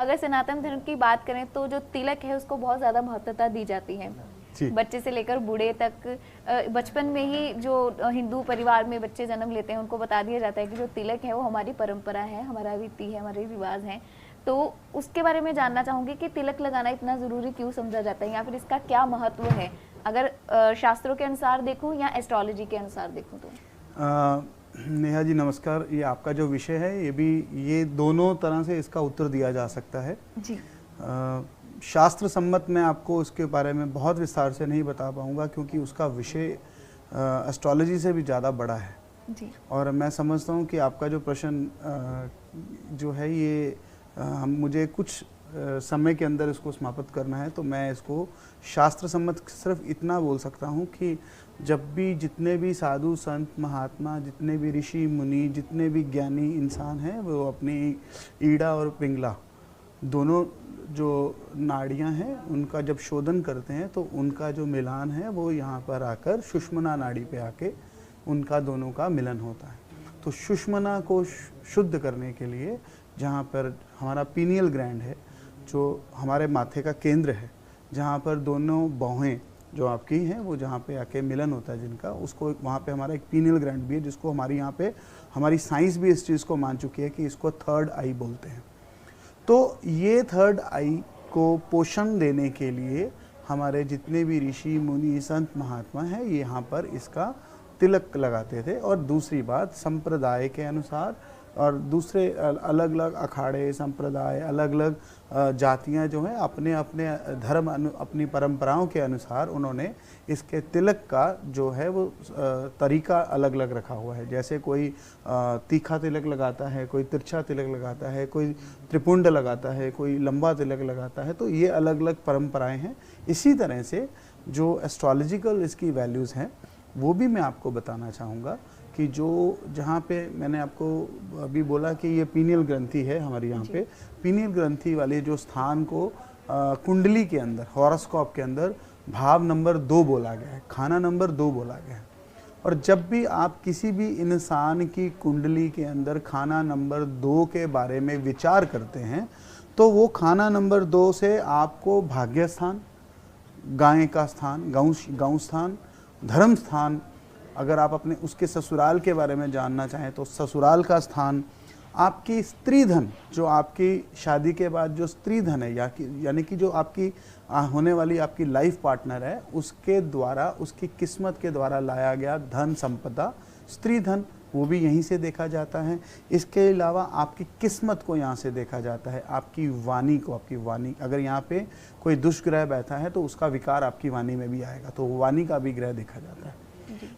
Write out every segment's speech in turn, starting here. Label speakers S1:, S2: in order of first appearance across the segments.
S1: अगर सनातन धर्म की बात करें तो जो तिलक है उसको बहुत ज़्यादा महत्वता दी जाती है। बच्चे से लेकर बूढ़े तक बचपन में ही जो हिंदू परिवार में बच्चे जन्म लेते हैं उनको बता दिया जाता है कि जो तिलक है वो हमारी परंपरा है, हमारा रीति है, हमारे रिवाज हैं। तो उसके बारे में जानना चाहूँगी कि तिलक लगाना इतना ज़रूरी क्यों समझा जाता है या फिर इसका क्या महत्व है, अगर शास्त्रों के अनुसार देखूँ या एस्ट्रोलॉजी के अनुसार देखूँ तो।
S2: नेहा जी नमस्कार। ये आपका जो विषय है ये दोनों तरह से इसका उत्तर दिया जा सकता है
S1: जी।
S2: शास्त्र सम्मत मैं आपको उसके बारे में बहुत विस्तार से नहीं बता पाऊँगा क्योंकि उसका विषय एस्ट्रोलॉजी से भी ज़्यादा बड़ा है
S1: जी।
S2: और मैं समझता हूँ कि आपका जो प्रश्न जो है ये मुझे कुछ समय के अंदर इसको समाप्त करना है, तो मैं इसको शास्त्र सम्मत सिर्फ इतना बोल सकता हूँ कि जब भी जितने भी साधु संत महात्मा, जितने भी ऋषि मुनि, जितने भी ज्ञानी इंसान हैं, वो अपनी ईड़ा और पिंगला दोनों जो नाड़ियाँ हैं उनका जब शोधन करते हैं तो उनका जो मिलान है वो यहाँ पर आकर सुषुम्ना नाड़ी पे आके उनका दोनों का मिलन होता है। तो सुषुम्ना को शुद्ध करने के लिए जहाँ पर हमारा पीनियल ग्लैंड है, जो हमारे माथे का केंद्र है, जहाँ पर दोनों बाहें जो आपकी हैं वो जहाँ पे आके मिलन होता है जिनका, उसको वहाँ पे हमारा एक पीनियल ग्लैंड भी है जिसको हमारी यहाँ पे हमारी साइंस भी इस चीज़ को मान चुकी है कि इसको थर्ड आई बोलते हैं। तो ये थर्ड आई को पोषण देने के लिए हमारे जितने भी ऋषि मुनि संत महात्मा हैं ये यहाँ पर इसका तिलक लगाते थे। और दूसरी बात, संप्रदाय के अनुसार और दूसरे अलग अलग अखाड़े संप्रदाय, अलग अलग जातियाँ जो हैं अपने अपने धर्म अपनी परंपराओं के अनुसार उन्होंने इसके तिलक का जो है वो तरीका अलग अलग रखा हुआ है। जैसे कोई तीखा तिलक लगाता है, कोई तिरछा तिलक लगाता है, कोई त्रिपुंड लगाता है, कोई लंबा तिलक लगाता है। तो ये अलग अलग परंपराएं हैं। इसी तरह से जो एस्ट्रोलॉजिकल इसकी वैल्यूज़ हैं वो भी मैं आपको बताना चाहूँगा कि जो जहाँ पे मैंने आपको अभी बोला कि ये पीनियल ग्रंथि है हमारी यहाँ पे, पीनियल ग्रंथि वाले जो स्थान को कुंडली के अंदर, हॉरोस्कोप के अंदर भाव नंबर 2 बोला गया है, खाना नंबर 2 बोला गया है। और जब भी आप किसी भी इंसान की कुंडली के अंदर खाना नंबर 2 के बारे में विचार करते हैं तो वो खाना नंबर 2 से आपको भाग्य स्थान, गाय का स्थान, गौ स्थान, धर्म स्थान, अगर आप अपने उसके ससुराल के बारे में जानना चाहें तो ससुराल का स्थान, आपकी स्त्री धन, जो आपकी शादी के बाद जो स्त्री धन है यानी कि जो आपकी होने वाली आपकी लाइफ पार्टनर है उसके द्वारा, उसकी किस्मत के द्वारा लाया गया धन संपदा, स्त्री धन, वो भी यहीं से देखा जाता है। इसके अलावा आपकी किस्मत को यहाँ से देखा जाता है, आपकी वाणी को, आपकी वाणी, अगर यहाँ पे कोई दुष्ग्रह बैठा है तो उसका विकार आपकी वाणी में भी आएगा, तो वाणी का भी ग्रह देखा जाता है।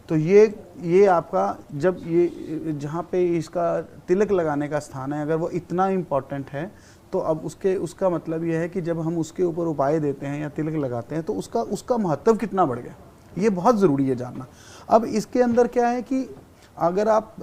S2: तो ये आपका जब ये जहाँ पे इसका तिलक लगाने का स्थान है, अगर वो इतना इम्पोर्टेंट है तो अब उसका मतलब ये है कि जब हम उसके ऊपर उपाय देते हैं या तिलक लगाते हैं तो उसका महत्व कितना बढ़ गया, ये बहुत ज़रूरी है जानना। अब इसके अंदर क्या है कि अगर आप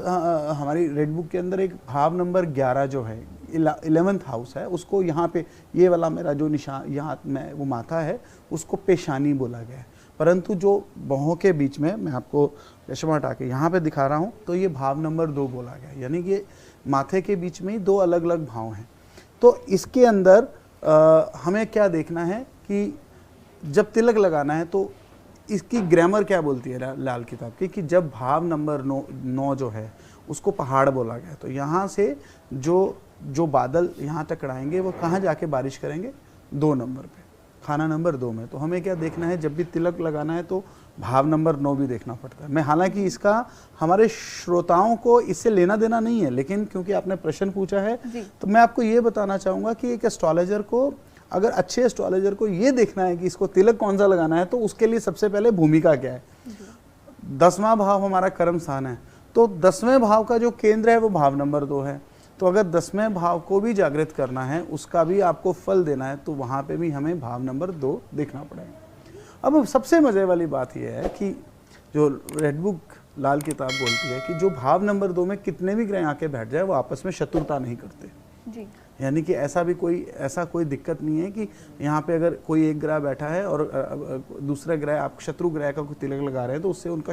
S2: हमारी रेड बुक के अंदर एक भाव नंबर 11 जो है 11th हाउस है, उसको यहाँ पे ये वाला मेरा जो निशान यहाँ में वो माथा है उसको पेशानी बोला गया है। परंतु जो बाहों के बीच में मैं आपको चश्मा हटा के यहाँ पे दिखा रहा हूँ तो ये भाव नंबर 2 बोला गया है, यानी कि माथे के बीच में ही 2 अलग अलग भाव हैं। तो इसके अंदर हमें क्या देखना है कि जब तिलक लगाना है तो इसकी ग्रामर क्या बोलती है लाल किताब की कि जब भाव नंबर 9 जो है उसको पहाड़ बोला गया, तो यहाँ से जो बादल यहाँ टकराएंगे वो कहाँ जाके बारिश करेंगे, 2 नंबर पे, खाना नंबर 2 में। तो हमें क्या देखना है, जब भी तिलक लगाना है तो भाव नंबर 9 भी देखना पड़ता है। मैं हालांकि इसका हमारे श्रोताओं को इससे लेना देना नहीं है, लेकिन क्योंकि आपने प्रश्न पूछा है तो मैं आपको ये बताना चाहूँगा कि एक एस्ट्रोलॉजर को, अगर अच्छे एस्ट्रोलॉजर को ये देखना है कि इसको तिलक कौन सा लगाना है तो उसके लिए सबसे पहले भूमिका क्या है। 10वां भाव हमारा कर्म स्थान है, तो 10वें भाव का जो केंद्र है वो भाव नंबर 2 है। तो अगर 10वें भाव को भी जागृत करना है, उसका भी आपको फल देना है, तो वहाँ पे भी हमें भाव नंबर 2 देखना पड़ेगा। अब सबसे मज़े वाली बात यह है कि जो रेड बुक लाल किताब बोलती है कि जो भाव नंबर 2 में कितने भी ग्रह आके बैठ जाए वो आपस में शत्रुता नहीं करते जी। यानी कि ऐसा कोई दिक्कत नहीं है कि यहाँ पे अगर कोई एक ग्रह बैठा है और दूसरा ग्रह, आप शत्रु ग्रह का कोई तिलक लगा रहे हैं तो उससे उनका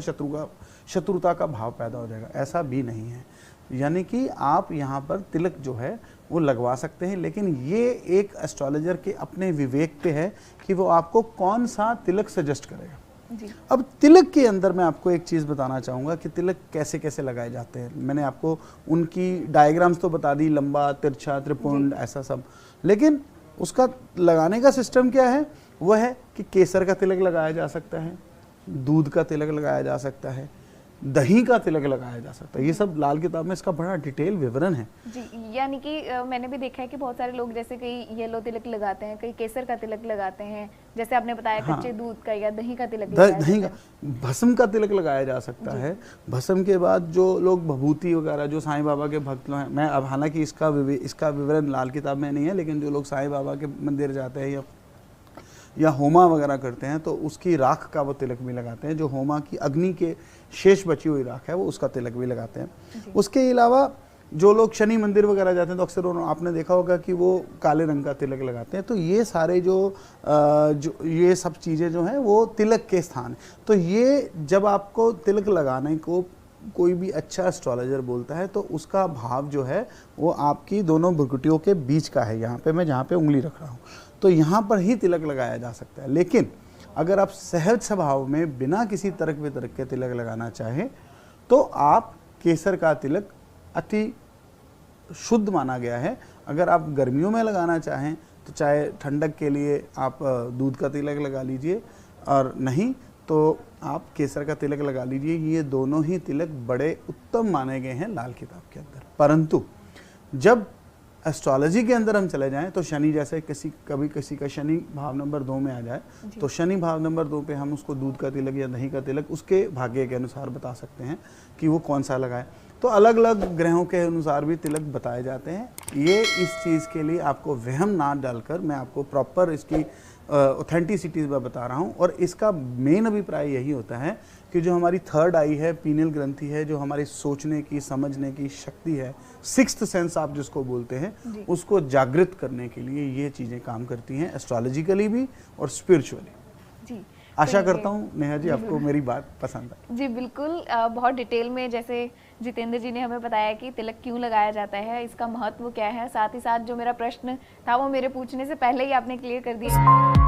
S2: शत्रुता का भाव पैदा हो जाएगा, ऐसा भी नहीं है। यानी कि आप यहाँ पर तिलक जो है वो लगवा सकते हैं, लेकिन ये एक एस्ट्रोलॉजर के अपने विवेक पे है कि वो आपको कौन सा तिलक सजेस्ट करेगा।
S1: जी।
S2: अब तिलक के अंदर मैं आपको एक चीज़ बताना चाहूँगा कि तिलक कैसे कैसे लगाए जाते हैं। मैंने आपको उनकी डायग्राम्स तो बता दी, लंबा, तिरछा, त्रिपुंड, ऐसा सब, लेकिन उसका लगाने का सिस्टम क्या है? वह है कि केसर का तिलक लगाया जा सकता है, दूध का तिलक लगाया जा सकता है, दही का तिलक लगाया जा सकता है। ये सब लाल किताब में इसका बड़ा डिटेल विवरण है
S1: जी। यानी कि मैंने भी देखा है कि बहुत सारे लोग जैसे कई येलो तिलक लगाते हैं, कई केसर का तिलक लगाते हैं, जैसे आपने बताया
S2: हाँ।
S1: कच्चे दूध का या दही का तिलक लगाया
S2: दही का,
S1: जाता है।
S2: भस्म का तिलक लगाया जा सकता है। भस्म के बाद जो लोग भभूति वगैरह, जो साईं बाबा के भक्त हैं, मैं अब हालांकि इसका विवरण लाल किताब में नहीं है, लेकिन जो लोग साईं बाबा के मंदिर जाते हैं या होमा वगैरह करते हैं तो उसकी राख का वो तिलक भी लगाते हैं। जो होमा की अग्नि के शेष बची हुई राख है वो उसका तिलक भी लगाते हैं। उसके अलावा जो लोग शनि मंदिर वगैरह जाते हैं तो अक्सर आपने देखा होगा कि वो काले रंग का तिलक लगाते हैं। तो ये सारे जो ये सब चीज़ें जो हैं वो तिलक के स्थान हैं। तो ये जब आपको तिलक लगाने को कोई भी अच्छा एस्ट्रोलॉजर बोलता है तो उसका भाव जो है वो आपकी दोनों भ्रुकुटियों के बीच का है। यहाँ पे मैं जहाँ पे उंगली रख रहा हूँ तो यहाँ पर ही तिलक लगाया जा सकता है। लेकिन अगर आप सहज स्वभाव में बिना किसी तर्क वितर्क के तिलक लगाना चाहें तो आप केसर का तिलक अति शुद्ध माना गया है। अगर आप गर्मियों में लगाना चाहें तो चाहे ठंडक के लिए आप दूध का तिलक लगा लीजिए, और नहीं तो आप केसर का तिलक लगा लीजिए। ये दोनों ही तिलक बड़े उत्तम माने गए हैं लाल किताब के अंदर। परंतु जब एस्ट्रोलॉजी के अंदर हम चले जाएं तो शनि जैसे कभी किसी का शनि भाव नंबर 2 में आ जाए तो शनि भाव नंबर 2 पे हम उसको दूध का तिलक या दही का तिलक उसके भाग्य के अनुसार बता सकते हैं कि वो कौन सा लगाए। तो अलग अलग ग्रहों के अनुसार भी तिलक बताए जाते हैं। ये इस चीज़ के लिए आपको वहम ना डालकर मैं आपको प्रॉपर इसकी ऑथेंटिसिटीज में बता रहा हूँ। और इसका मेन अभिप्राय यही होता है कि जो हमारी थर्ड आई है, पीनियल ग्रंथि है, जो हमारी सोचने की समझने की शक्ति है, सिक्स्थ सेंस आप जिसको बोलते हैं, उसको जागृत करने के लिए ये चीज़ें काम करती हैं, एस्ट्रोलॉजिकली भी और स्पिरिचुअली।
S1: जी।
S2: आशा करता हूँ नेहा जी आपको मेरी बात पसंद आई।
S1: जी बिल्कुल, बहुत डिटेल में जैसे जितेंद्र जी ने हमें बताया कि तिलक क्यों लगाया जाता है, इसका महत्व क्या है, साथ ही साथ जो मेरा प्रश्न था वो मेरे पूछने से पहले ही आपने क्लियर कर दिया।